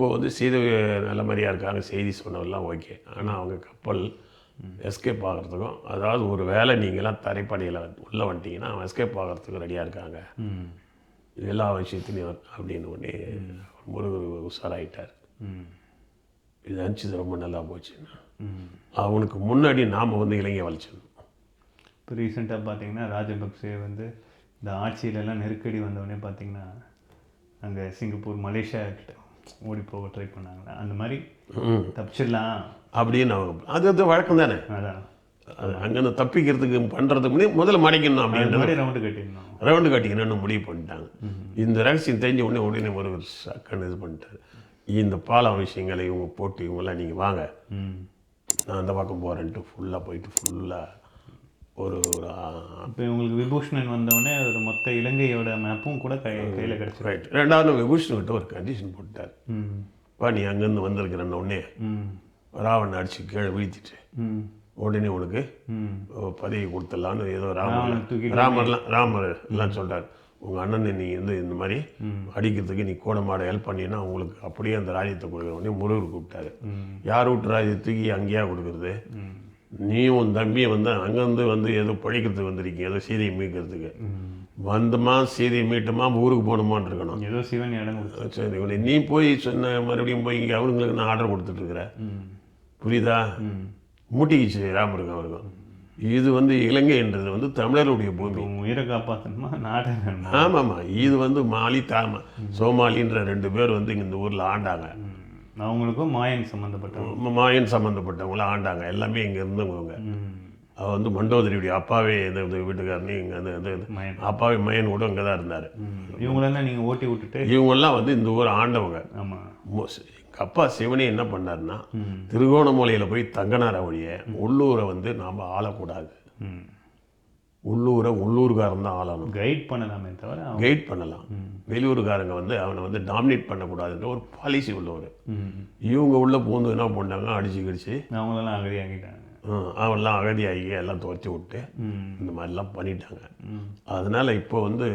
இப்போ வந்து சீதை நல்ல மாதிரியாக இருக்காங்க செய்தி சொன்னதெல்லாம் ஓகே. ஆனால் அவங்க கப்பல் எஸ்கேப் ஆகிறதுக்கும், அதாவது ஒரு வேளை நீங்களாம் தரைப்படையில் உள்ளே வந்துட்டீங்கன்னா அவன் எஸ்கேப் ஆகிறதுக்கும் ரெடியாக இருக்காங்க எல்லா விஷயத்துலையும் அப்படின்னு உடனே முருகர் உஷாராயிட்டார். இது அனுப்பிச்சது ரொம்ப நல்லா போச்சுன்னா அவனுக்கு முன்னாடி நாம் வந்து இலங்கை வலிச்சிடணும். இப்போ ரீசெண்டாக பார்த்தீங்கன்னா ராஜபக்சே வந்து இந்த ஆட்சியிலெல்லாம் நெருக்கடி வந்தவொடனே பார்த்தீங்கன்னா அங்கே சிங்கப்பூர் மலேசியா கிட்ட ஓடி போக ட்ரை பண்ணாங்களா, அந்த மாதிரி தப்பிச்சிடலாம் அப்படின்னு அவங்க அது வழக்கம் தானே. அதான் அது அங்கேருந்து தப்பிக்கிறதுக்கு பண்ணுறதுக்கு முன்னாடி முதல்ல மறைக்கணும் அப்படின்றது ரவுண்டு காட்டிக்கணும்னு முடிவு பண்ணிட்டாங்க. இந்த ரகசியம் தெரிஞ்ச உடனே ஒரு சக்கன்னு இது பண்ணிட்டாரு. இந்த பாலம் விஷயங்களை இவங்க போட்டு இவங்கெல்லாம் நீங்கள் வாங்க நான் அந்த பக்கம் போகிறேன்ட்டு ஃபுல்லாக போயிட்டு ஃபுல்லாக ஒரு இப்போ உங்களுக்கு விபூஷணன் வந்தவொடனே ஒரு மொத்த இலங்கையோட மேப்பும் கூட கையில் கிடச்சி. ரைட். ரெண்டாவது விபூஷன்கிட்ட ஒரு கண்டிஷன் போட்டார். நீ அங்கேருந்து வந்திருக்கிறன்ன உடனே ராவணன் அடிச்சு கீழே வீழ்த்திட்டு உடனே உனக்கு பதவி கொடுத்துடலான்னு ஏதோ ராமர் எல்லாம் சொல்கிறார். உங்கள் அண்ணனை நீ வந்து இந்த மாதிரி அடிக்கிறதுக்கு நீ கூட மாட ஹெல்ப் பண்ணினா உங்களுக்கு அப்படியே அந்த ராஜ்யத்தை கொடுக்குற உடனே முருகர் கூப்பிட்டாரு. யார் விட்டு ராஜ்யத்துக்கு அங்கேயா கொடுக்குறது, நீயும் உன் தம்பியை வந்து அங்கேருந்து வந்து ஏதோ பழிக்கிறதுக்கு வந்திருக்கீங்க, ஏதோ சீதையை மீட்கிறதுக்கு வந்தமா சீதையை மீட்டமா ஊருக்கு போகணுமான்னு இருக்கணும். ஏதோ சிவன் இடம் சரி, நீ போய் சொன்ன மறுபடியும் போய் இங்கே அவங்களுக்கு நான் ஆர்டர் கொடுத்துட்ருக்குறேன், புரியுதா? மூட்டிக்கிச்சு ராமருக்கும் அவருக்கும். இது வந்து இலங்கைன்றது வந்து தமிழருடைய பூமி, உயிரை காப்பாற்றணுமா நாடு. ஆமாம்மா. இது வந்து மாலி சோமாலின்ற 2 பேர் வந்து இங்கே இந்த ஊரில் ஆண்டாங்க. அவங்களுக்கும் மாயன் சம்மந்தப்பட்டவங்கள ஆண்டாங்க. எல்லாமே இங்கே இருந்தவங்க. அவள் வந்து மண்டோதரியுடைய அப்பாவே இந்த வீட்டுக்காரனே இங்கே அந்த அப்பாவே மயன் கூட இங்கே தான் இருந்தார். இவங்களெல்லாம் நீங்கள் ஓட்டி விட்டுட்டு இவங்கெல்லாம் வந்து இந்த ஊர் ஆண்டவங்க. ஆமாம். எங்கள் அப்பா சிவனே என்ன பண்ணார்னா திருகோணமலையில் போய் தங்கினார வழிய உள்ளூரை வந்து நாம் ஆளக்கூடாது, உள்ளூர்காரன் தான் ஆளணும். கைட் பண்ணலாமே தவிர கைட் பண்ணலாம். வெளியூருக்காரங்க வந்து அவனை வந்து டாமினேட் பண்ணக்கூடாதுன்ற ஒரு பாலிசி உள்ளவர். இவங்க உள்ள பூந்து என்ன பண்ணாங்க, அடிச்சு கிடிச்சு அவங்களெல்லாம் அகதியாகிட்டாங்க. அவன்லாம் அகதியாகி எல்லாம் துவச்சி விட்டு இந்த மாதிரிலாம் பண்ணிட்டாங்க. அதனால் இப்போ வந்து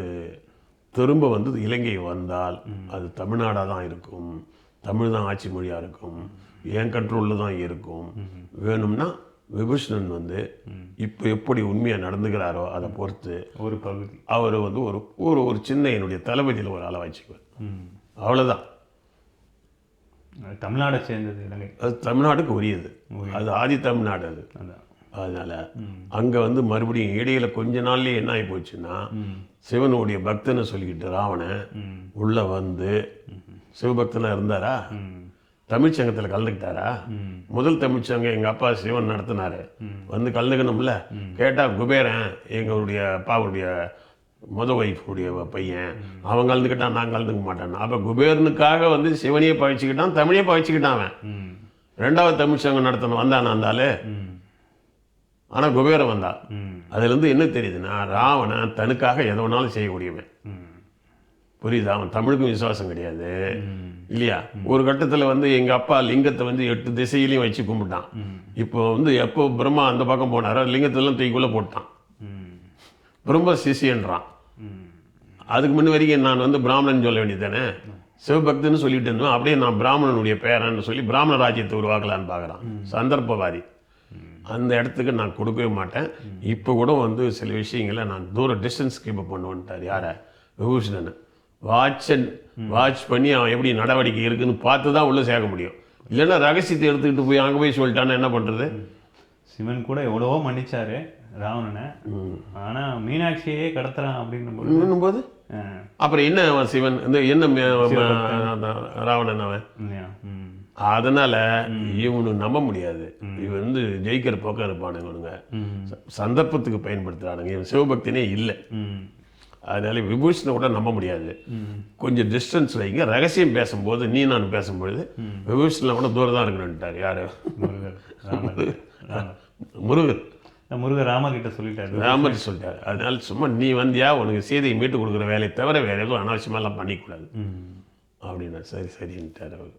திரும்ப வந்து இலங்கை வந்தால் அது தமிழ்நாடாக தான் இருக்கும், தமிழ் தான் ஆட்சி மொழியாக இருக்கும், என் கண்ட்ரோலில் தான் இருக்கும். வேணும்னா விபூஷணன் வந்து இப்போ எப்படி உண்மையாக நடந்துக்கிறாரோ அதை பொறுத்து ஒரு பகுதி அவர் வந்து ஒரு ஒரு சின்ன என்னுடைய தளபதியில் ஒரு ஆளை வச்சுக்குவார். அவ்வளோதான். தமிழ்நாடை சேர்ந்தது இலங்கை, அது தமிழ்நாடுக்கு உரியது, அது ஆதி தமிழ்நாடு அது. அதனால் அங்கே வந்து மறுபடியும் இடையில கொஞ்ச நாள்லேயே என்ன ஆகி போச்சுன்னா சிவனுடைய பக்தனை சொல்லிக்கிட்டு ராவணன் உள்ளே வந்து சிவபக்தனாக இருந்தாரா, தமிழ்ச்சங்கத்தில் கலந்துக்கிட்டாரா? முதல் தமிழ்ச்சங்கம் எங்கள் அப்பா சிவன் நடத்தினார், வந்து கலந்துக்கணும்ல. கேட்டால் குபேரன் எங்களுடைய அப்பாவுடைய ஒய்ஃபுடைய பையன், அவன் கலந்துக்கிட்டான், நான் கலந்துக்க மாட்டேன். அப்போ குபேரனுக்காக வந்து சிவனையே பழிச்சுக்கிட்டான், தமிழையே பழிச்சுக்கிட்டான் அவன். 2வது தமிழ்ச்சங்கம் நடத்தணும் வந்தானா இருந்தாலே, ஆனால் குபேரன் வந்தான். அதுலேருந்து என்ன தெரியுதுன்னா ராவணன் தனக்காக எதை வேணாலும் செய்யக்கூடியவன், புரியுதா? அவன் தமிழுக்கும் விசுவாசம் கிடையாது இல்லையா? ஒரு கட்டத்தில் வந்து எங்கள் அப்பா லிங்கத்தை வந்து 8 திசையிலையும் வச்சு கும்பிட்டான். இப்போ வந்து எப்போ பிரம்மா அந்த பக்கம் போனாரோ லிங்கத்தெல்லாம் தூக்கிக்குள்ளே போட்டான், பிரம்ம சிஷியன்றான். அதுக்கு முன்ன வரைக்கும் நான் வந்து பிராமணன் சொல்ல வேண்டியது தானே, சிவபக்தன்னு சொல்லிட்டு இருந்தோம். அப்படியே நான் பிராமணனுடைய பேரன்னு சொல்லி பிராமண ராஜ்யத்தை உருவாக்கலான்னு பார்க்குறான். சந்தர்ப்பவாதி. அந்த இடத்துக்கு நான் கொடுக்கவே மாட்டேன். இப்போ கூட வந்து சில விஷயங்களை நான் டிஸ்டன்ஸ் கீப் அப் பண்ணுவேன்ட்டார். யாரை? விபூஷணன். வாட்ச் பண்ணி அவன் எப்படி நடவடிக்கை இருக்குன்னு பார்த்து தான் உள்ளே சேர்க்க முடியும். இல்லைன்னா ரகசியத்தை எடுத்துக்கிட்டு போய் அங்கே போய் சொல்லிட்டான்னு என்ன பண்ணுறது? சிவன் கூட எவ்வளவோ மன்னிச்சாரு ராவணனை, ஆனால் மீனாட்சியே கடத்துறான் அப்படின்னும் போது அப்புறம் என்ன அவன் சிவன் என்ன ராவணன் அவன்? அதனால இவனு நம்ப முடியாது. இவன் வந்து ஜெயிக்கிற பக்கம் இருப்பானுங்க, சந்தர்ப்பத்துக்கு பயன்படுத்துறானுங்க. இவன் சிவபக்தனே இல்லை. அதனால விபூஷணை கூட நம்ப முடியாது. கொஞ்சம் டிஸ்டன்ஸ் வைங்க. ரகசியம் பேசும்போது நீ நான் பேசும்பொழுது விபூஷணில் கூட தூரம் தான் இருக்கணும்ட்டார். யார்? முருகர் ராமர்கிட்ட சொல்லிட்டாரு. ராமர் சொல்லிட்டாரு. அதனால சும்மா நீ வந்தியா உனக்கு சீதையை மீட்டு கொடுக்குற வேலையை தவிர வேற எதுவும் அனாவசியமாலாம் பண்ணிக்கூடாது அப்படின்னா சரி சரின்ட்டார் அவர்.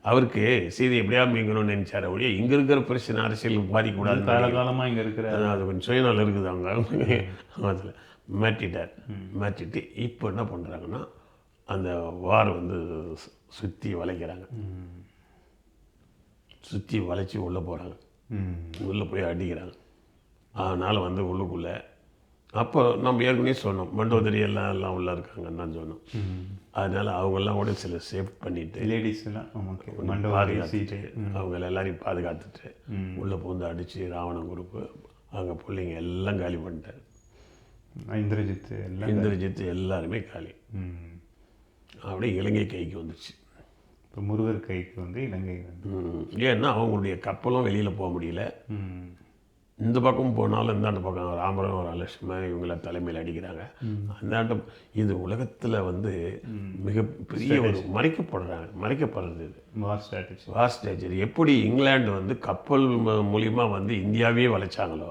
அவருக்கு சீதை எப்படியா மீங்கணும்னு நினைச்சார். அப்படியே இங்கே இருக்கிற பிரச்சனை அரசியல் பாதிக்கக்கூடாது. காலகாலமாக இங்கே இருக்கிற அது கொஞ்சம் சுயநலம் இருக்குது அவங்க அதில் மாற்றிட்டார். மாற்றிட்டு இப்போ என்ன பண்ணுறாங்கன்னா அந்த வார் வந்து சுற்றி வளைக்கிறாங்க. சுற்றி வளைச்சி உள்ளே போகிறாங்க. உள்ளே போய் அடிக்கிறாங்க. அதனால் வந்து உள்ளுக்குள்ளே அப்போ நம்ம ஏற்கனவே சொன்னோம் மண்டோதரி எல்லாம் உள்ளே இருக்காங்கன்னு தான் சொன்னோம். அதனால் அவங்கெல்லாம் கூட சில சேஃப் பண்ணிவிட்டு லேடிஸ்லாம் பாதுகாத்துட்டு அவங்க எல்லாரையும் பாதுகாத்துட்டு உள்ளே பூந்து அடித்து ராவணன் குரூப்பு அங்கே பிள்ளைங்க எல்லாம் காலி பண்ணிட்டார். இந்திரஜித்து எல்லாருமே காலி. அப்படியே இலங்கை கைக்கு வந்துச்சு. இப்போ முருகர் கைக்கு வந்து இலங்கை ஏன்னா அவங்களுடைய கப்பலும் வெளியில் போக முடியல. இந்த பக்கம் போனாலும் இந்தாண்ட பக்கம் ராமரும் லட்சுமணன் இவங்கள தலைமையில் அடிக்கிறாங்க. அந்தாண்ட இது உலகத்தில் வந்து மிகப்பெரிய ஒரு மறைக்கப்படுறது இது வார் ஸ்ட்ராட்டஜி. எப்படி இங்கிலாந்து வந்து கப்பல் மூலிமா வந்து இந்தியாவே வளைச்சாங்களோ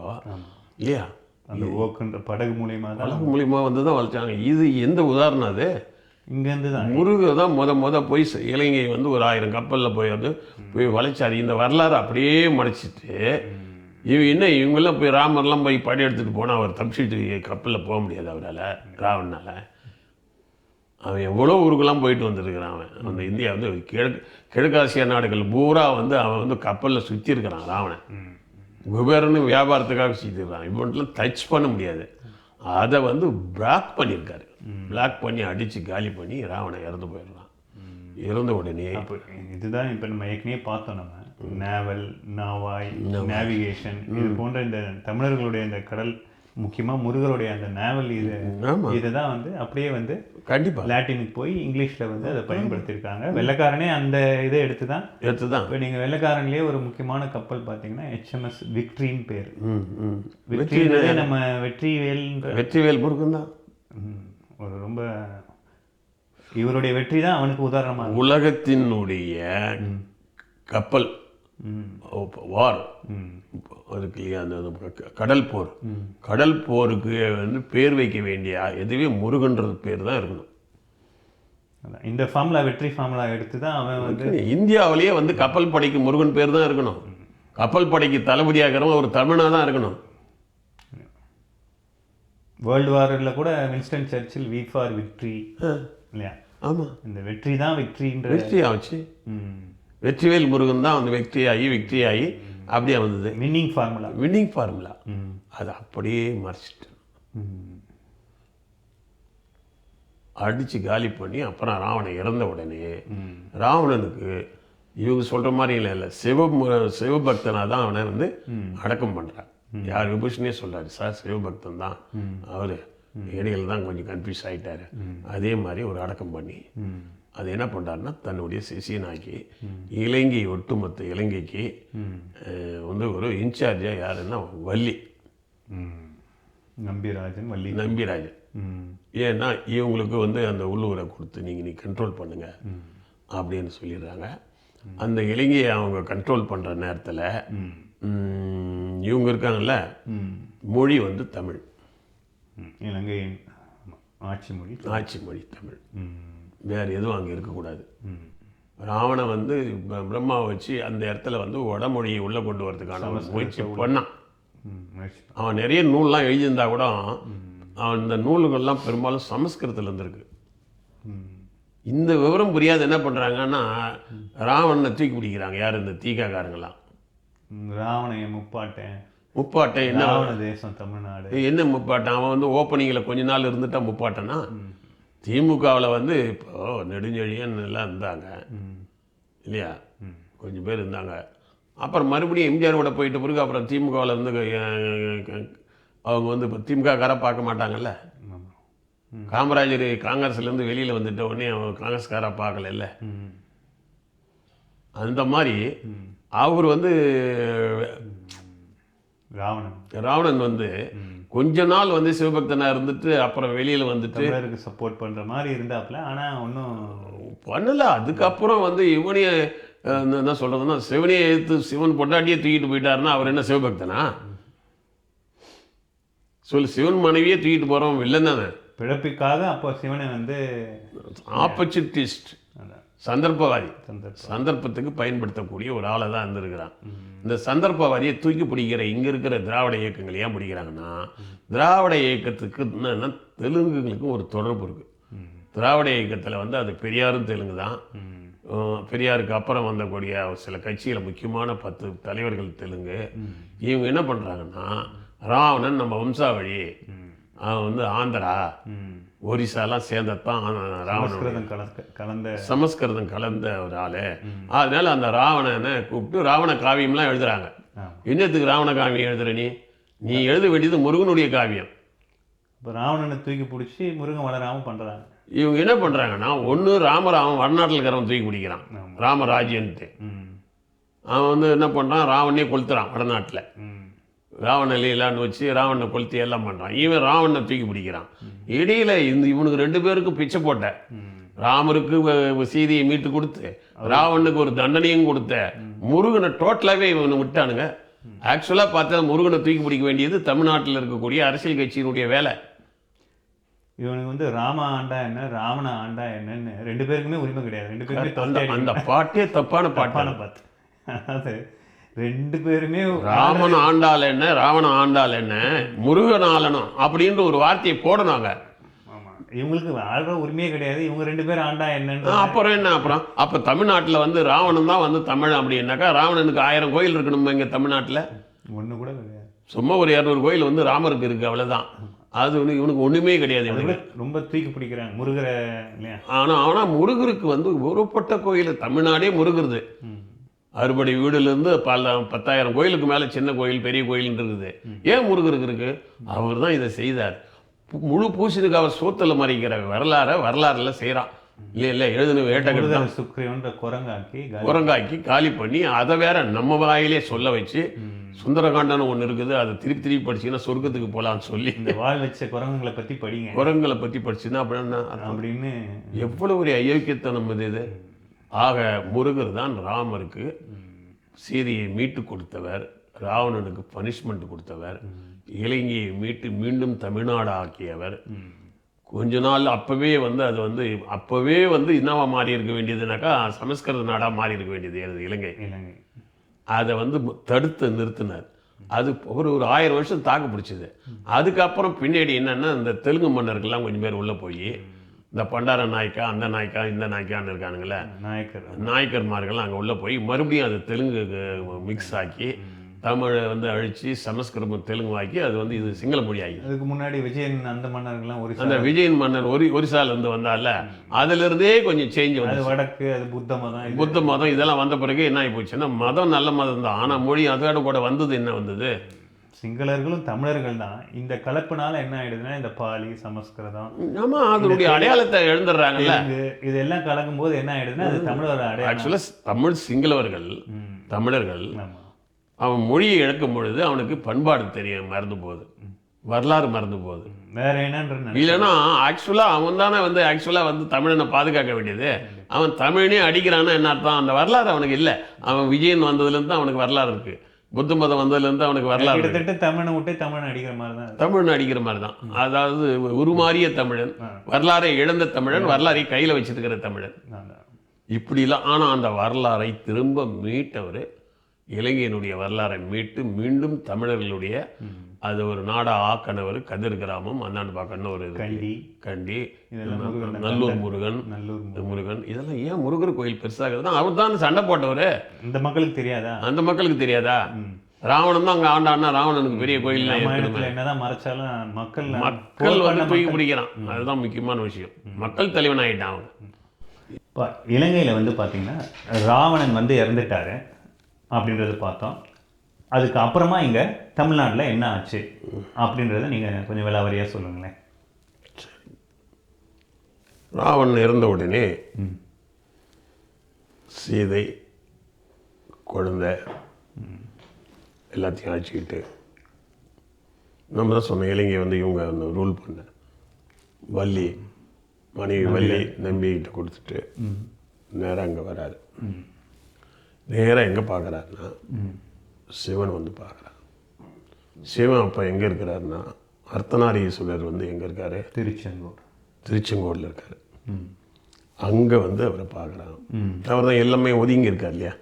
இல்லையா, அந்த ஓக்குன்ற படகு மூலிமா வந்து தான் வளைச்சாங்க. இது எந்த உதாரணம்? அது இங்கேருந்து தான் முருகர் தான் முத போய் இலங்கை வந்து ஒரு 1000 கப்பலில் போய் வளைச்சாரு. இந்த வரலாறு அப்படியே மறைச்சிட்டு இவங்கெல்லாம் போய் ராமர்லாம் போய் படி எடுத்துகிட்டு போனால் அவர் தப்பிச்சுட்டு கப்பலில் போக முடியாது அவரால், ராவணனால். அவன் எவ்வளோ ஊருக்கெல்லாம் போயிட்டு வந்துருக்கிறான். அவன் அந்த இந்தியா வந்து கிழக்காசியா நாடுகள் பூரா வந்து அவன் வந்து கப்பலில் சுற்றி இருக்கிறான் ராவணன். குபேரன்னு வியாபாரத்துக்காக சுற்றிருக்கான். இவன்ட்டுலாம் டச் பண்ண முடியாது. அதை வந்து பிளாக் பண்ணியிருக்காரு. பிளாக் பண்ணி அடித்து காலி பண்ணி ராவணன் இறந்து போயிடுறான். இறந்த உடனே இதுதான் இப்போ நம்ம ஏற்கனவே பார்த்தோம். நம்ம நேவல், நாவாய், நேவிகேஷன் இது போன்ற இந்த தமிழர்களுடைய இந்த கடல், முக்கியமாக முருகருடைய அந்த நேவல் இதை தான் வந்து அப்படியே வந்து கண்டிப்பாக லாட்டினுக்கு போய் இங்கிலீஷில் வந்து அதை பயன்படுத்தியிருக்காங்க. வெள்ளைக்காரனே அந்த இதை எடுத்து தான் இப்போ நீங்கள் வெள்ளைக்காரன்லேயே ஒரு முக்கியமான கப்பல் பார்த்தீங்கன்னா HMS விக்ட்ரின்னு பேர். விக்ட்ரின்றதே நம்ம வெற்றிவேல் முருகன் தான். ஒரு ரொம்ப இவருடைய வெற்றி தான் அவனுக்கு உதாரணமாக உலகத்தினுடைய கப்பல் வார் அதுக்கு இல்லையா, அந்த கடல் போருக்கு வந்து பேர் வைக்க வேண்டிய எதுவே முருகன்றது பேர் தான் இருக்கணும். இந்த ஃபார்முலா வெற்றி ஃபார்முலா எடுத்து தான் அவன் வந்து இந்தியாவிலேயே வந்து கப்பல் படைக்கு முருகன் பேர் தான் இருக்கணும். கப்பல் படைக்கு தளபதியாகிறவங்க ஒரு தமிழனாக தான் இருக்கணும். வேர்ல்டு வாரில் கூட Winston Churchill we for victory இல்லையா? ஆமாம், இந்த வெற்றி தான் வெற்றி ஆச்சு. வெற்றிவேல் முருகன் தான் வந்து வெற்றியாகி அப்படியே வந்தது. வின்னிங் ஃபார்முலா அது அப்படியே மறைச்சிட்டு அடித்து காலி பண்ணி அப்புறம் ராவணன் இறந்த உடனே ராவணனுக்கு இவங்க சொல்கிற மாதிரி இல்லை சிவபக்தனாக தான் அவனை வந்து அடக்கம் பண்ணுறான். யார் விபூஷணே சொல்கிறாரு, சார் சிவபக்தன் தான் அவர், ஏடிகள் தான் கொஞ்சம் கன்ஃபியூஸ் ஆகிட்டாரு. அதே மாதிரி ஒரு அடக்கம் பண்ணி அது என்ன பண்ணுறாருன்னா தன்னுடைய சிஷியனாக்கி இலங்கை ஒட்டுமொத்த இலங்கைக்கு வந்து ஒரு இன்சார்ஜாக யாருன்னா வள்ளி நம்பிராஜன். ஏன்னா இவங்களுக்கு வந்து அந்த உள்ளூரை கொடுத்து நீ கண்ட்ரோல் பண்ணுங்க அப்படின்னு சொல்லிடுறாங்க. அந்த இலங்கையை அவங்க கண்ட்ரோல் பண்ணுற நேரத்தில் இவங்க இருக்காங்கல்ல, மொழி வந்து தமிழ், இலங்கையின் ஆட்சி மொழி தமிழ். வேறு எதுவும் அங்கே இருக்கக்கூடாது. ராவணன் வந்து பிரம்மாவை வச்சு அந்த இடத்துல வந்து வடமொழியை உள்ளே கொண்டு வரதுக்கான முயற்சி பண்ணான். அவன் நிறைய நூல்லாம் எழுதியிருந்தா கூட அவன் இந்த நூல்கள்லாம் பெரும்பாலும் சமஸ்கிருதத்தில் இருந்திருக்கு. இந்த விவரம் புரியாது என்ன பண்ணுறாங்கன்னா ராவணனை தூக்கி பிடிக்கிறாங்க. யார் இந்த தீகாக்காரங்களாம். ராவணைய முப்பாட்டன் என்ன தேசம் தமிழ்நாடு என்ன முப்பாட்டன். அவன் வந்து ஓப்பனிங்கில் கொஞ்ச நாள் இருந்துட்டா முப்பாட்டனா. திமுகவில் வந்து இப்போ நெடுஞ்செழியன் எல்லாம் இருந்தாங்க இல்லையா, கொஞ்சம் பேர் இருந்தாங்க. அப்புறம் மறுபடியும் எம்ஜிஆரோட போயிட்ட பிறகு அப்புறம் திமுகவில் இருந்து அவங்க வந்து இப்போ திமுககார பார்க்க மாட்டாங்கல்ல. காமராஜர் காங்கிரஸ்லேருந்து வெளியில் வந்துட்ட உடனே அவன் காங்கிரஸ்காராக பார்க்கல. அந்த மாதிரி அவர் வந்து ராவணன் வந்து கொஞ்ச நாள் வந்து சிவபக்தனாக இருந்துட்டு அப்புறம் வெளியில் வந்துட்டு சப்போர்ட் பண்ணுற மாதிரி இருந்தாப்புல. ஆனால் ஒன்றும் பண்ணல. அதுக்கப்புறம் வந்து இவனையே என்ன சொல்கிறதுன்னா சிவனையை எடுத்து சிவன் பொண்டாட்டியே தூக்கிட்டு போயிட்டாருன்னா அவர் என்ன சிவபக்தனா சொல்லு? சிவன் மனைவியே தூக்கிட்டு போகிறவன் வில்லன் தானே. பிழப்பிற்காக அப்போ சிவனை வந்து ஆப்பர்ச்சுனிட்டிஸ்ட், சந்தர்ப்பத்துக்கு பயன்படுத்தக்கூடிய ஒரு ஆளை தான் இருந்திருக்கிறான். இந்த சந்தர்ப்பவாதியை தூக்கி பிடிக்கிற இங்கே இருக்கிற திராவிட இயக்கங்கள் ஏன் பிடிக்கிறாங்கன்னா திராவிட இயக்கத்துக்கு என்னன்னா தெலுங்குகளுக்கும் ஒரு தொடர்பு இருக்குது. திராவிட இயக்கத்தில் வந்து அது பெரியாரும் தெலுங்கு தான். பெரியாருக்கு அப்புறம் வந்தக்கூடிய சில கட்சியில் முக்கியமான 10 தலைவர்கள் தெலுங்கு. இவங்க என்ன பண்ணுறாங்கன்னா, ராவணன் நம்ம வம்சாவழி, அவன் வந்து ஆந்திரா ஒரிசாலாம் சேர்ந்ததான் ராவணன், சமஸ்கிருதம் கலந்த ஒரு ஆள். அதனால அந்த ராவணனை கூப்பிட்டு ராவண காவியம்லாம் எழுதுறாங்க. என்னத்துக்கு ராவண காவியம் எழுதுற நீ எழுத வேண்டியது முருகனுடைய காவியம். இப்போ ராவணனை தூக்கி பிடிச்சி முருகன் வளராமல் பண்ணுறாங்க. இவங்க என்ன பண்ணுறாங்கன்னா, ஒன்று ராமராவன் வடநாட்டில் இருக்கிறவன் தூக்கி பிடிக்கிறான், ராமராஜ்யன்ட்டு. அவன் வந்து என்ன பண்ணுறான், ராவணனே கொளுத்துறான் வடநாட்டில். ராவண லீலான்னு வச்சு ராவணனை கொளுத்தி எல்லாம் பண்ணுறான். இவன் ராவணனை தூக்கி பிடிக்கிறான். இடையில இவனுக்கு 2 பேருக்கும் பிச்சை போட்ட, ராமருக்கு சீதையை மீட்டு கொடுத்து ராவணனுக்கு ஒரு தண்டனையும் கொடுத்த முருகனை டோட்டலாகவே இவனை விட்டானுங்க. ஆக்சுவலாக பார்த்தா முருகனை தூக்கி பிடிக்க வேண்டியது தமிழ்நாட்டில் இருக்கக்கூடிய அரசியல் கட்சியினுடைய வேலை. இவனுக்கு வந்து ராம ஆண்டா என்ன, ராவண ஆண்டா என்னன்னு 2 பேருக்குமே உரிமை கிடையாது. 2 பேருமே அந்த பாட்டே தப்பான பாட்டு. அது 2 பேருமே ராமன் ஆண்டால் என்ன, ராவண ஆண்டால் என்ன, முருகன் ஆளணும் அப்படின்ற ஒரு வார்த்தையை போடணுங்க. இவங்களுக்கு ஆள்ற உரிமையே கிடையாது. இவங்க 2 பேரும் ஆண்டா என்னன்னு அப்புறம் என்ன, அப்போ தமிழ்நாட்டில் வந்து ராவணன் தான் வந்து தமிழ் அப்படின்னாக்கா, ராவணனுக்கு 1000 கோயில் இருக்கணுமா இங்கே தமிழ்நாட்டில்? ஒன்று கூட கிடையாது. சும்மா ஒரு 200 கோயில் வந்து ராமருக்கு இருக்குது, அவ்வளோதான். அது இவனுக்கு ஒன்றுமே கிடையாது. இவனுக்கு ரொம்ப தூக்கி பிடிக்கிறாங்க முருகரை இல்லையா. ஆனால் முருகருக்கு வந்து ஒருப்பட்ட கோயில் தமிழ்நாடே முருகிறது. அறுபடை வீடுலேருந்து 10,000 கோயிலுக்கு மேலே சின்ன கோயில் பெரிய கோயில்னு இருக்குது. ஏன் முருகருக்கு இருக்கு? அவர் தான் இதை செய்தார். முழு பூசணுக்கு அவர் சோத்தில் மறைக்கிற வரலாறுல செய்கிறான். இல்லை எழுதுன வேட்டை சுக்ரீவன்ற குரங்காக்கி காலி பண்ணி அதை வேற நம்ம வாயிலே சொல்ல வச்சு, சுந்தரகாண்டன்னு ஒன்று இருக்குது, அதை திருப்பி படிச்சிங்கன்னா சொர்க்கத்துக்கு போகலான்னு சொல்லி இந்த வாழ் வச்ச குரங்குகளை பற்றி படிங்க. குரங்குகளை பற்றி படிச்சுன்னா அப்படின்னு எவ்வளோ ஒரு அயோக்கியத்தனம் இது. ஆக முருகர் தான் ராமருக்கு சீதையை மீட்டு கொடுத்தவர், ராவணனுக்கு பனிஷ்மெண்ட் கொடுத்தவர், இலங்கையை மீட்டு மீண்டும் தமிழ்நாடு ஆக்கியவர். கொஞ்ச நாள் அப்போவே வந்து அது வந்து அப்போவே வந்து என்னவா மாறி இருக்க வேண்டியதுனாக்கா, சமஸ்கிருத நாடாக மாறி இருக்க வேண்டியது இலங்கை. அதை வந்து தடுத்து நிறுத்தினார். அது ஒரு 1000 வருஷம் தாக்கு பிடிச்சது. அதுக்கப்புறம் பின்னாடி என்னென்னா, இந்த தெலுங்கு மன்னர்கள்லாம் கொஞ்சம் பேர் உள்ளே போய், இந்த பண்டார நாயக்கா, அந்த நாயக்கா, இந்த நாயக்கான்னு இருக்கானுங்களே நாயக்கர்மார்கள்லாம் அங்கே உள்ளே போய் மறுபடியும் அது தெலுங்கு மிக்ஸ் ஆக்கி தமிழை வந்து அழித்து சமஸ்கிருதம் தெலுங்கு ஆக்கி அது வந்து இது சிங்கள மொழி ஆகி. அதுக்கு முன்னாடி விஜயன் அந்த மன்னர்கள்லாம் அந்த விஜயன் மன்னர் ஒரிசாலேருந்து வந்தால அதிலிருந்தே கொஞ்சம் சேஞ்ச் வந்து வடக்கு அது புத்த மதம் இதெல்லாம் வந்த பிறகு என்ன ஆகி போச்சுன்னா, மதம் நல்ல மதம் தான், ஆனால் மொழி அதோட கூட வந்தது என்ன வந்தது, சிங்களர்களும் தமிழர்கள் தான். இந்த கலப்புனால என்ன ஆயிடுதுன்னா, இந்த பாலி சமஸ்கிருதம் அதனுடைய அடையாளத்தை எழுந்துடுறாங்கல்ல. இதெல்லாம் கலக்கும் போது என்ன ஆயிடுதுன்னா, அது தமிழரோட அடையாளம். ஆக்சுவலாக தமிழ் சிங்களவர்கள் தமிழர்கள் அவன் மொழியை இழக்கும் பொழுது அவனுக்கு பண்பாடு தெரியும் மறந்து போகுது, வரலாறு மறந்து போகுது. வேற என்னன்ற இல்லைன்னா ஆக்சுவலாக அவன் தானே வந்து தமிழனை பாதுகாக்க வேண்டியது. அவன் தமிழனே அடிக்கிறான்னா என்ன அர்த்தம்? அந்த வரலாறு அவனுக்கு இல்லை. அவன் விஜயன் வந்ததுலேருந்து தான் அவனுக்கு வரலாறு இருக்கு, புத்த மதம் வந்ததுலேருந்து அவனுக்கு வரலாறு. கிட்டத்தட்ட தமிழனை விட்டு தமிழன் அடிக்கிற மாதிரி தான், தமிழன் அடிக்கிற மாதிரி தான். அதாவது உருமாறிய தமிழன், வரலாறை இழந்த தமிழன், வரலாறை கையில் வச்சிருக்கிற தமிழன், இப்படிலாம். ஆனால் அந்த வரலாறை திரும்ப மீட்டவர், இலங்கையினுடைய வரலாறை மீட்டு மீண்டும் தமிழர்களுடைய அது ஒரு நாடா ஆக்கணவர். கதிர் கிராமம் அந்தாண்டு பார்க்கணும் ஒரு கண்டி, நல்லூர் முருகன் இதெல்லாம் ஏன் முருகர் கோயில் பெருசாகுதுன்னா, அவர் தான் சண்டை போட்டவர். இந்த மக்களுக்கு தெரியாதா? அந்த மக்களுக்கு தெரியாதா? ராவணன் தான் அங்கே ஆண்டான்னா ராவணனுக்கு பெரிய கோயில் என்னதான் மறைச்சாலும் மக்கள் வந்து தூக்கி பிடிக்கிறான். அதுதான் முக்கியமான விஷயம். மக்கள் தலைவன் ஆகிட்டான் அவங்க. இப்போ இலங்கையில் வந்து பார்த்தீங்கன்னா, ராவணன் வந்து இறந்துட்டாரு அப்படின்றத பார்த்தோம். அதுக்கு அப்புறமா இங்கே தமிழ்நாட்டில் என்ன ஆச்சு அப்படின்றத நீங்கள் கொஞ்சம் விலாவரியாக சொல்லுங்களேன். ராவணன் இறந்த உடனே சீதை குழந்தை எல்லாத்தையும் அழைச்சிக்கிட்டு, நம்ம தான் சொன்ன இலங்கை வந்து இவங்க வந்து ரூல் பண்ண வள்ளி மனைவி வள்ளி நம்பிக்கிட்ட கொடுத்துட்டு நேராக அங்கே வராது. நேராக எங்கே பார்க்குறாருன்னா, சிவன் வந்து பார்க்குறான். சிவன் அப்போ எங்கே இருக்கிறாருன்னா, அர்த்தநாரீஸ்வரர் வந்து எங்கே இருக்கார்? திருச்செங்கோடில் இருக்கார். அங்கே வந்து அவரை பார்க்குறான். அவர் தான் எல்லாமே ஒதுங்கி இருக்கார் இல்லையா,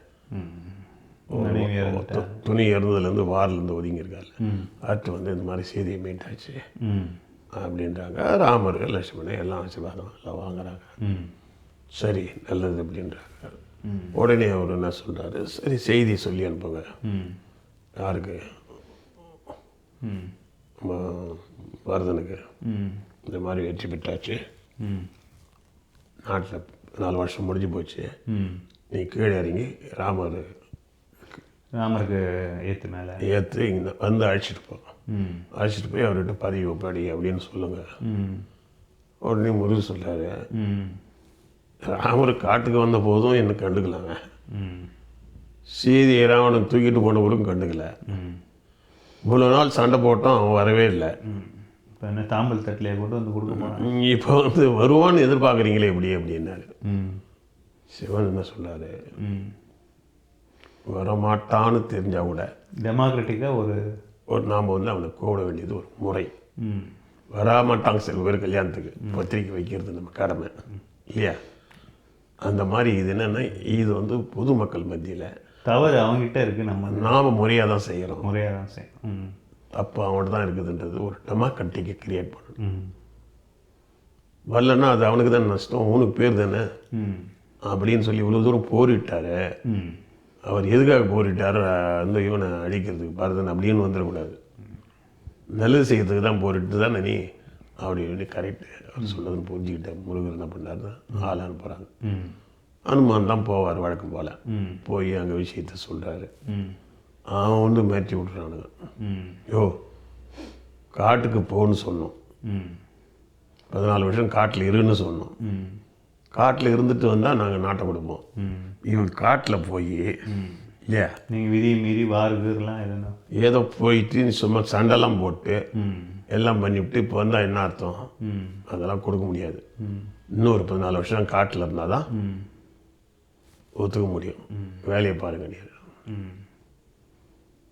துணி இறந்ததுலேருந்து வாரிலேருந்து ஒதுங்கி இருக்கார். அடுத்து வந்து இந்த மாதிரி செய்தியை மீட்டாச்சு அப்படின்றாங்க. ராமர் லட்சுமணன் எல்லாம் ஆசீர்வாதம் எல்லாம் வாங்குறாங்க. சரி நல்லது அப்படின்றாங்க. உடனே அவர் என்ன சொல்கிறாரு, சரி செய்தி சொல்லி அனுப்புங்க. யாருக்கு? பரதனுக்கு இந்த மாதிரி வெற்றி பெற்றாச்சு, நாட்டில் 4 வருஷம் முடிஞ்சு போச்சு, நீ கீழே இறங்கி ராமருக்கு ஏற்று இங்கே வந்து அழைச்சிட்டு போய் அவர்கிட்ட பதவி ஒப்படி அப்படின்னு சொல்லுங்க. உடனே முருகு சொல்கிறாரு, ராமர் காட்டுக்கு வந்த போதும் என்ன கண்டுக்கலாங்க, சீதையை ராவணன் தூக்கிட்டு போன போதும் கண்டுக்கல, இவ்வளோ நாள் சண்டை போட்டோம் அவன் வரவே இல்லை, இப்போ என்ன தாம்பல் தட்டில் கொண்டு வந்து கொடுக்க போகிறான், இப்போ வந்து வருவான்னு எதிர்பார்க்குறீங்களே எப்படி அப்படின்னாரு. சிவன் என்ன சொல்கிறாரு, வரமாட்டான்னு தெரிஞ்சால் கூட டெமோக்ராட்டிக்காக ஒரு நாம் வந்து அவனை கூப்பிட வேண்டியது ஒரு முறை. வரமாட்டாங்க சில பேர் கல்யாணத்துக்கு பத்திரிக்கை வைக்கிறது நம்ம கடமை இல்லையா? அந்த மாதிரி இது என்னென்னா, இது வந்து பொதுமக்கள் மத்தியில் தவறு அவங்ககிட்ட இருக்குது, நாம் முறையாக தான் செய்கிறோம், தப்பு அவன்கிட்ட தான் இருக்குதுன்றது ஒரு டெமோக்ராட்டிக்கை கிரியேட் பண்ணணும். வரலன்னா அது அவனுக்கு தான் நஷ்டம், உனக்கு பேர் தானே அப்படின்னு சொல்லி இவ்வளோ தூரம் போரிட்டார். அவர் எதுக்காக போரிட்டார், அந்த இவனை அழிக்கிறதுக்கு பரதன் அப்படின்னு வந்துடக்கூடாது, நல்லது செய்யறதுக்கு தான் போரிட்டு தானே நீ அப்படி கரெக்டு. அவர் சொல்லுறதுன்னு புரிஞ்சுக்கிட்டேன். முருகர் என்ன பண்ணாருன்னா ஆள் அனுப்புகிறாங்க. அனுமான் தான் போவார் வழக்கம் போல். போய் அங்கே விஷயத்த சொல்கிறாரு. அவன் வந்து மிரட்டி விட்றானுங்க. யோ காட்டுக்கு போன்னு சொன்னோம், 14 வருஷம் காட்டில் இருன்னு சொன்னோம், காட்டில் இருந்துட்டு வந்தால் நாங்கள் நாட்டை கொடுப்போம். இவன் காட்டில் போய் இல்லையா நீங்கள் விதியை மீறி வாருலாம் எதுனா ஏதோ போயிட்டு சும்மா சண்டைலாம் போட்டு எல்லாம் பண்ணிவிட்டு இப்போ வந்தால் என்ன அர்த்தம்? அதெல்லாம் கொடுக்க முடியாது. இன்னொரு 14 வருஷம் காட்டில் இருந்தால் தான் ஒத்துக்க முடியும். வேலையை பாருங்க நீ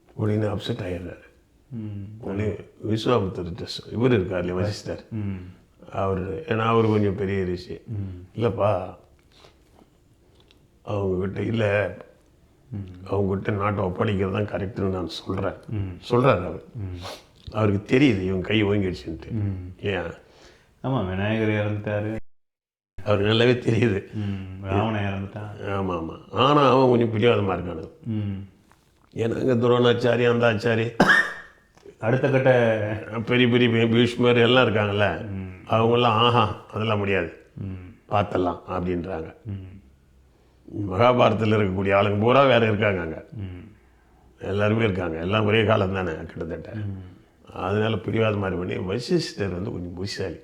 அப்படின்னு அப்செட் ஆகிடுறாரு. உடனே விஸ்வாமித்திர இவர் இருக்கார் இல்லையா வசிஷ்டர், அவர் ஏன்னா அவர் கொஞ்சம் பெரிய ரிஷி. இல்லைப்பா அவங்கக்கிட்ட இல்லை, அவங்ககிட்ட நாட்டை ஒப்படைக்கிறது தான் கரெக்டுன்னு நான் சொல்கிறார் அவர். அவருக்கு தெரியுது இவன் கை ஓங்கிடுச்சுன்ட்டு. ஏன்? ஆமாம், விநாயகர் இறந்துட்டாரு, அவருக்கு நல்லாவே தெரியுது ராவணன் இறந்துட்டான். ஆமாம் ஆமாம். ஆனால் அவன் கொஞ்சம் பிடிவாதமாக இருக்கானு. ஏன்னா அங்கே துரோணாச்சாரி அந்த ஆச்சாரி அடுத்த கட்ட பெரிய பெரிய பீஷ்மர் எல்லாம் இருக்காங்கல்ல, அவங்களாம் ஆஹா அதெல்லாம் முடியாது பார்த்தலாம் அப்படின்றாங்க. மகாபாரதத்தில் இருக்கக்கூடிய ஆளுங்க பூரா வேறு இருக்காங்க, அங்கே எல்லாருமே இருக்காங்க, எல்லாம் ஒரே காலம் தானே கிட்டத்தட்ட. அதனால பிடிவாத மாதிரி பண்ணி வசிஷ்டர் வந்து கொஞ்சம் புத்திசாலி,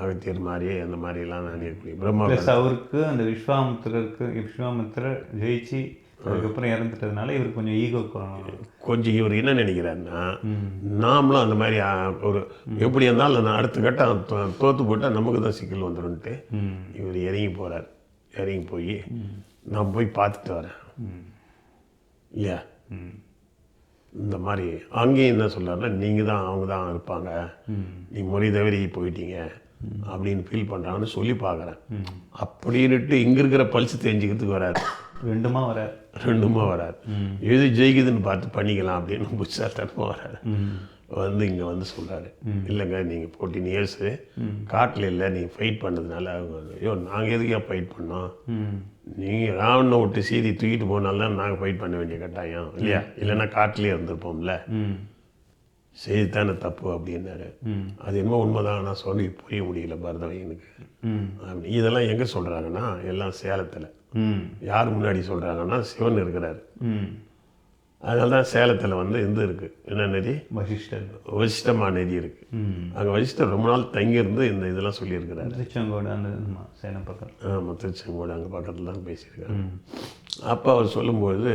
அகத்தியர் மாதிரி அந்த மாதிரிலாம் நினைக்கக்கூடிய பிரம்மா. அவருக்கு அந்த விஸ்வாமித்திரர் ஜெயிச்சு அதுக்கப்புறம் இறந்துட்டதுனால இவருக்கு கொஞ்சம் ஈகோ கொஞ்சம். இவர் என்ன நினைக்கிறாருன்னா, நாமளும் அந்த மாதிரி ஒரு எப்படி இருந்தாலும் நான் அடுத்த கட்டம் தோற்று போட்டால் நமக்கு தான் சிக்கல் வந்துடும்ட்டு இவர் இறங்கி போகிறார். இறங்கி போய் நான் போய் பார்த்துட்டு வரேன் இல்லையா, இந்த மாதிரி அங்கேயும் என்ன சொல்கிறாருன்னா, நீங்கள் தான் அவங்க தான் இருப்பாங்க, நீ முறை தவறி போயிட்டீங்க அப்படின்னு ஃபீல் பண்ணுறாங்கன்னு சொல்லி பார்க்குறேன். அப்படின்ட்டு இங்கே இருக்கிற பல்ஸ் தெரிஞ்சுக்கிறதுக்கு வராது, ரெண்டுமா வராது. எது ஜெயிக்குதுன்னு பார்த்து பண்ணிக்கலாம் அப்படின்னு புதுசாக வராது. வந்து இங்கே வந்து சொல்கிறாரு, இல்லைங்க நீங்கள் 14 இயர்ஸ் காட்டில் இல்லை, நீங்கள் ஃபைட் பண்ணதுனால அவங்க ஐயோ நாங்கள் எதுக்கே ஃபைட் பண்ணோம், நீங்கள் ராவணனை விட்டு சீதி தூக்கிட்டு போனால தான் நாங்கள் ஃபைட் பண்ண வேண்டிய கட்டாயம் இல்லையா, இல்லைன்னா காட்டிலே இருந்திருப்போம்ல, செய்தித்தானே தப்பு அப்படின்னாரு. அது என்னமோ உண்மைதான், நான் சொல்லி புரிய முடியல பரதவையனுக்கு அப்படி. இதெல்லாம் எங்கே சொல்கிறாங்கன்னா எல்லாம் சேலத்தில். யார் முன்னாடி சொல்கிறாங்கன்னா சிவன் இருக்கிறாரு. அதனால தான் சேலத்தில் வந்து இது இருக்குது, என்ன நதி, வசிஷ்டமா நதி இருக்குது. அங்கே வசிஷ்டர் ரொம்ப நாள் தங்கியிருந்து இந்த இதெல்லாம் சொல்லியிருக்கிறாரு. திருச்செங்கோடு அந்த சேலம் பக்கம். ஆமாம், திருச்செங்கோடு அங்கே பக்கத்தில் தான் பேசியிருக்காரு. அப்போ அவர் சொல்லும்போது,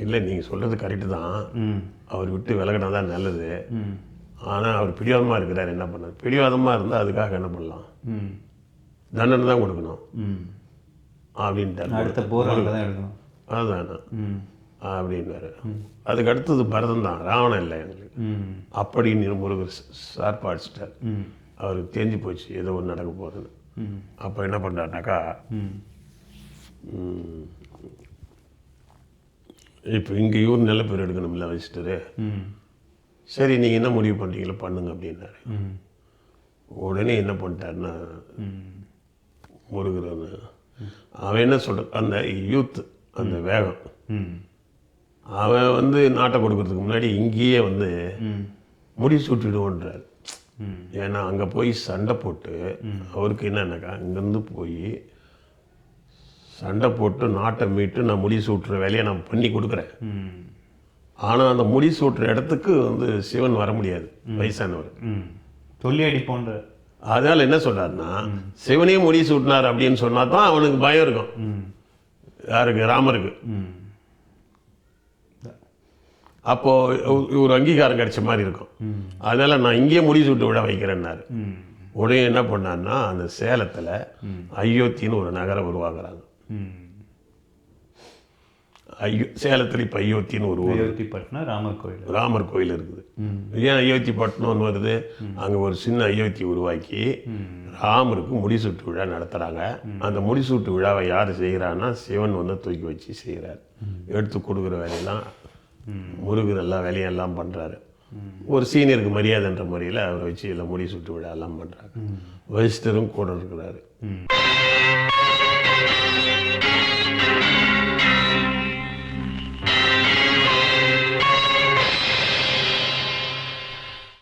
இல்லை நீங்கள் சொல்கிறது கரெக்டு தான், அவர் விட்டு விலகினா தான் நல்லது, ஆனால் அவர் பிடிவாதமாக இருக்கிறார், என்ன பண்ணார்? பிடிவாதமாக இருந்தால் அதுக்காக என்ன பண்ணலாம், தண்டனை தான் கொடுக்கணும் அப்படின்ட்டார். அடுத்த போராட்டம் தான் எடுக்கணும், அதுதானா அப்படின்னாரு. அதுக்கு அடுத்தது பரதன் தான், ராவணன் இல்லை எங்களுக்கு அப்படின்னு முருகர் சார்பாடிச்சிட்டார். அவருக்கு தெரிஞ்சு போச்சு ஏதோ ஒன்று நடக்க போகுதுன்னு. அப்போ என்ன பண்ணுறாருனாக்கா, இப்போ இங்கே இவர் நல்ல பேர் எடுக்கணும்ல வச்சுட்டு, சரி நீங்கள் என்ன முடிவு பண்ணுறீங்களோ பண்ணுங்க அப்படின்னாரு. ம். உடனே என்ன பண்ணிட்டாருன்னா ம். முருகன் அவன் என்ன சொல்ற அந்த யூத் அந்த வேகம் ம். அவன் வந்து நாட்டை கொடுக்கறதுக்கு முன்னாடி இங்கேயே வந்து ம். முடி சுட்டுடுவோன்றார். ம். ஏன்னா அங்கே போய் சண்டை போட்டு அவருக்கு என்னன்னாக்கா இங்கேருந்து போய் சண்டை போட்டு நாட்டை மீட்டு நான் முடி சூட்டுற வேலையை நான் பண்ணி கொடுக்குறேன். ம். ஆனால் அந்த முடி சூட்டுற இடத்துக்கு வந்து சிவன் வர முடியாது, வயசானவர். ம். தொல்லியடி போன்ற. அதனால் என்ன சொல்கிறாருன்னா சிவனே முடி சூட்டினார் அப்படின்னு சொன்னா தான் அவனுக்கு பயம் இருக்கும். ம். யாருக்கு? ராமருக்கு. ம். அப்போது ஒரு அங்கீகாரம் கிடைச்ச மாதிரி இருக்கும். அதனால் நான் இங்கேயே முடி சூட்டு விட வைக்கிறேன்னாரு. ம். உடனே என்ன பண்ணாருன்னா அந்த சேலத்தில் அயோத்தின்னு ஒரு நகரம் உருவாக்குறாங்க. ம். சேலத்தில் இப்போ அயோத்தின்னு ஒரு ஊர், அயோத்திப்பட்டினம் ராமர் கோயில். ராமர் கோயில் இருக்குது. ம். ஏன் அயோத்திப்பட்டினம்னு வருது? அங்கே ஒரு சின்ன அயோத்தி உருவாக்கி ராமருக்கு முடிசூட்டு விழா நடத்துகிறாங்க. அந்த முடிசூட்டு விழாவை யார் செய்கிறான்னா சிவன் வந்து தூக்கி வச்சு செய்கிறார். எடுத்து கொடுக்குற வேலையெல்லாம் முருகன் எல்லா வேலையெல்லாம் பண்ணுறாரு. ஒரு சீனியருக்கு மரியாதைன்ற முறையில் அவரை வச்சு எல்லாம் முடிசூட்டு விழா எல்லாம் பண்ணுறாங்க. வசிஷ்டரும் கூட இருக்கிறாரு.